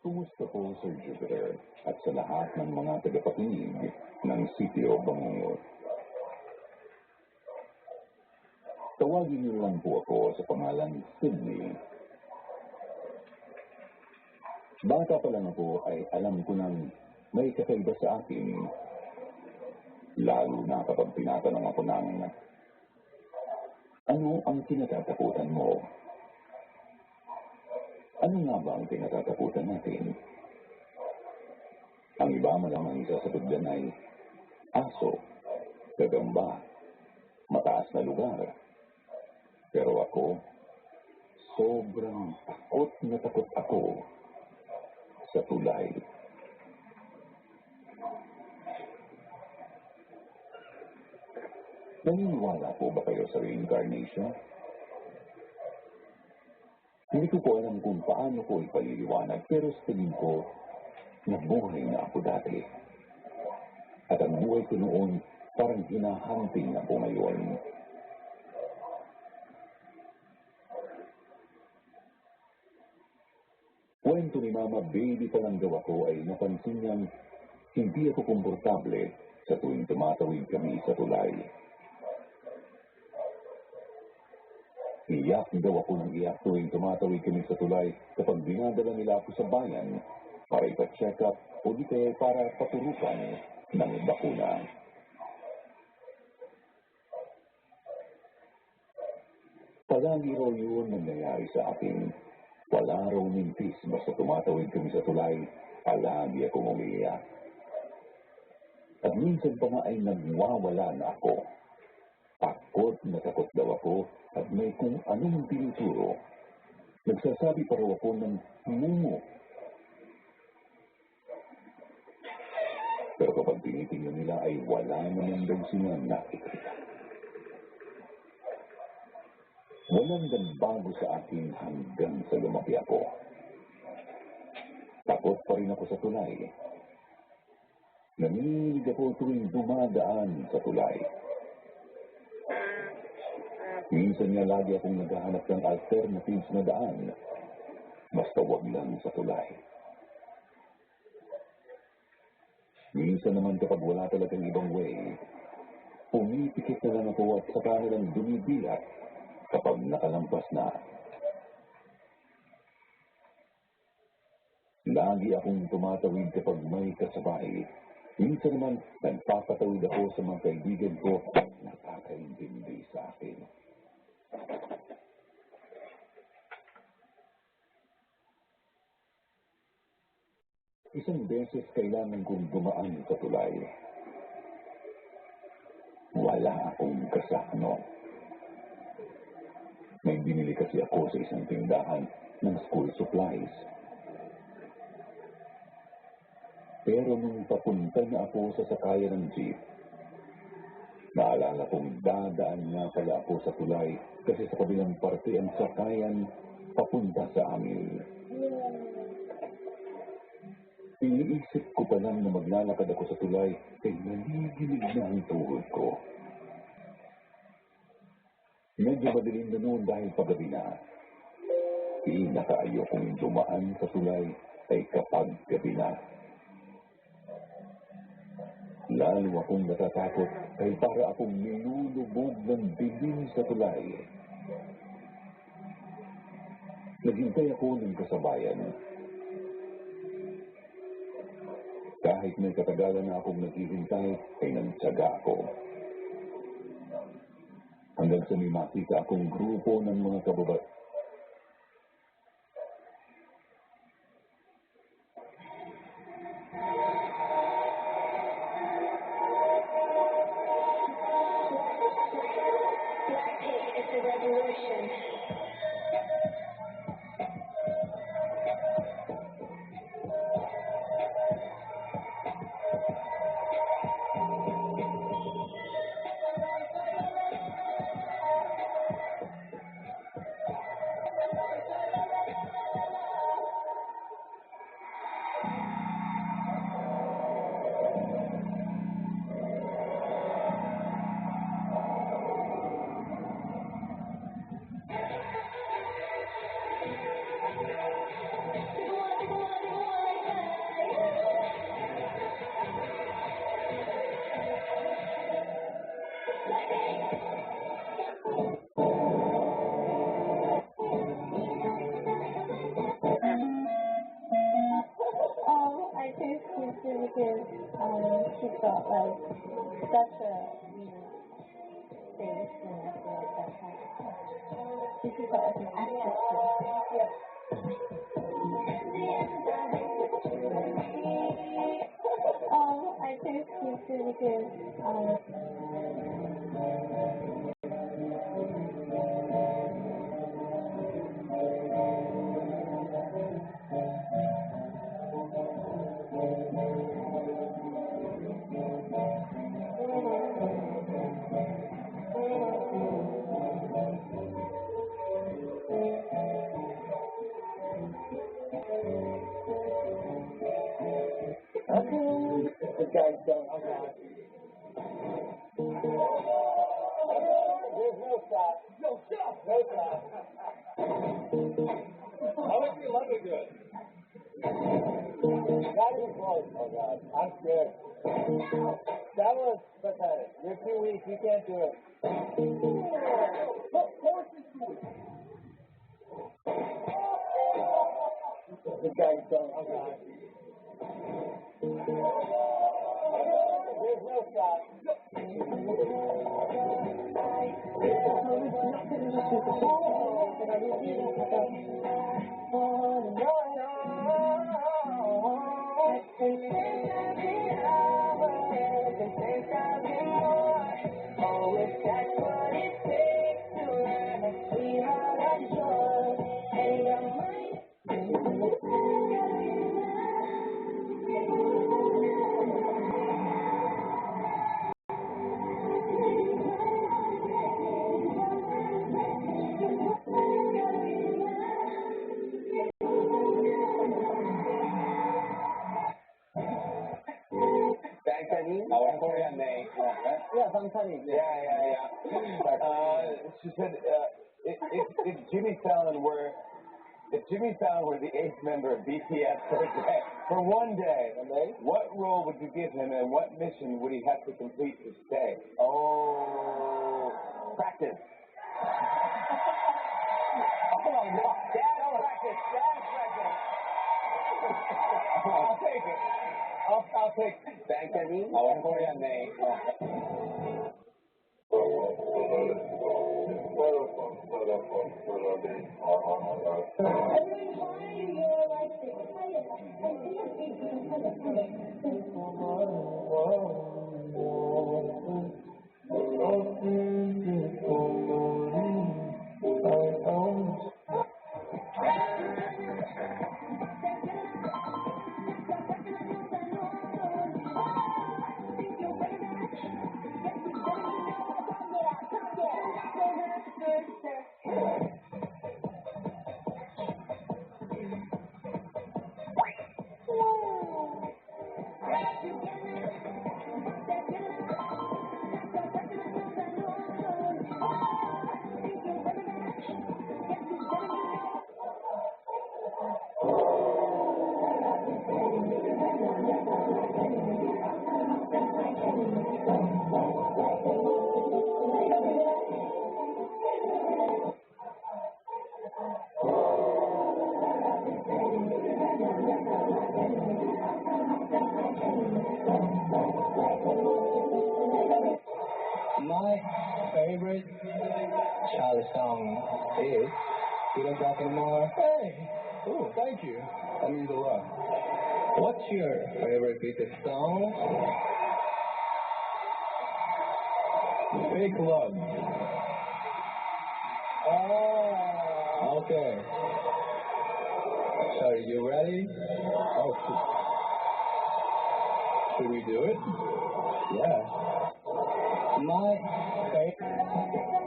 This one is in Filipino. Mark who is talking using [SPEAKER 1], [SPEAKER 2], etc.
[SPEAKER 1] Kumusta po, Sir Jupiter, at sa lahat ng mga tagapakinig ng Sitio Bangungot? Tawagin niyo lang po ako sa pangalan Sydney. Bata pa lang ako ay alam ko nang may kakaiba sa akin, lalo na kapag tinatanong ako ng ano ang kinatatakutan mo? Ano nga ba ang kinatatakutan natin? Ang iba malamang isasagot dyan ay aso, gagamba, mataas na lugar. Pero ako, sobrang takot ako sa tulay. Naniniwala po ba kayo sa reincarnation? Hindi ko po alam kung paano ko ipaliliwanag, pero sa tingin ko, nabuhay na ako dati. At ang buhay ko noon, parang hinahanting ako ngayon. Kwento ni Mama, baby pa lang daw ako ay napansin niyang hindi ako komportable sa tuwing tumatawid kami sa tulay. Iyak daw ako ng iyak tuwing tumatawid kami sa tulay kapag dinadala nila ako sa bayan para ipa-check up o di kaya para paturukan ng bakuna. Palagi raw yun nangyayari sa akin. Wala raw mintis basta tumatawid kami sa tulay, palagi akong umiiyak. At minsan pa nga ay nagwawala na ako. Takot na takot daw ako at may kung anong tinuturo. Nagsasabi pa raw ako ng mungo. Pero kapag tinitingnan nila ay wala naman daw silang nakikita. Walang nagbago sa akin hanggang sa lumaki ako. Takot pa rin ako sa tulay. Naninilig ako tuwing dumadaan sa tulay. Minsan nga lagi akong naghahanap ng alternatives na daan. Basta wag lang sa tulay. Minsan naman kapag wala talagang ibang way, pumipikit na lang ako at saka na lang dumibilat kapag nakalampas na. Lagi akong tumatawid kapag may kasabay. Minsan naman, nagpapatawid ako sa mga kaibigan ko at nakakaintindi sa akin. Isang beses kailangan kong dumaan sa tulay. Wala akong kasano. May binili kasi ako sa isang tindahan ng school supplies. Pero nung papunta na ako sa sakayan ng jeep, naalala kong dadaan nga pala ako sa tulay kasi sa kabilang parte ang sakayan papunta sa amin. Iniisip ko pa lang na maglalakad ako sa tulay ay naligilig na ang tuhod ko. Medyo madilim na noon dahil paggabi na. Pinakaayokong dumaan sa tulay ay kapag gabi na. Lalo akong natatakot ay para akong nilulubog ng dilim sa tulay. Naghintay ako ng kasabayan. Kahit may katagalan na akong naghihintay, ay nagtsaga ako. Hanggang sa may makita akong grupo ng mga kababae.
[SPEAKER 2] felt like such a space, and I feel like that has this is felt like an active place. I think it's really good.
[SPEAKER 3] The guy's done. Okay. There's no shot. No shot. No shot. How much do you love it good? Not even close. Oh God, I'm scared. That was pathetic. You're too weak. You can't do it. Look, force is too weak. The guy's done. Oh God. There's no shot. Yes, I'm Sunny.
[SPEAKER 1] Yeah. She said, if Jimmy Fallon were the eighth member of BTS for one day, what role would you give him, and what mission would he have to complete to stay? Oh, practice. Oh, no. Dad practice. I'll take it. I'll take it. Thanks, Annie. I'll call your name.
[SPEAKER 3] My favorite Charlie song is "We Don't Talk Anymore." Hey! Oh, thank you. That means a lot. What's your favorite Beatles song? Fake Love. Oh. Okay. So, you ready? Oh, should we do it? Yeah. My favorite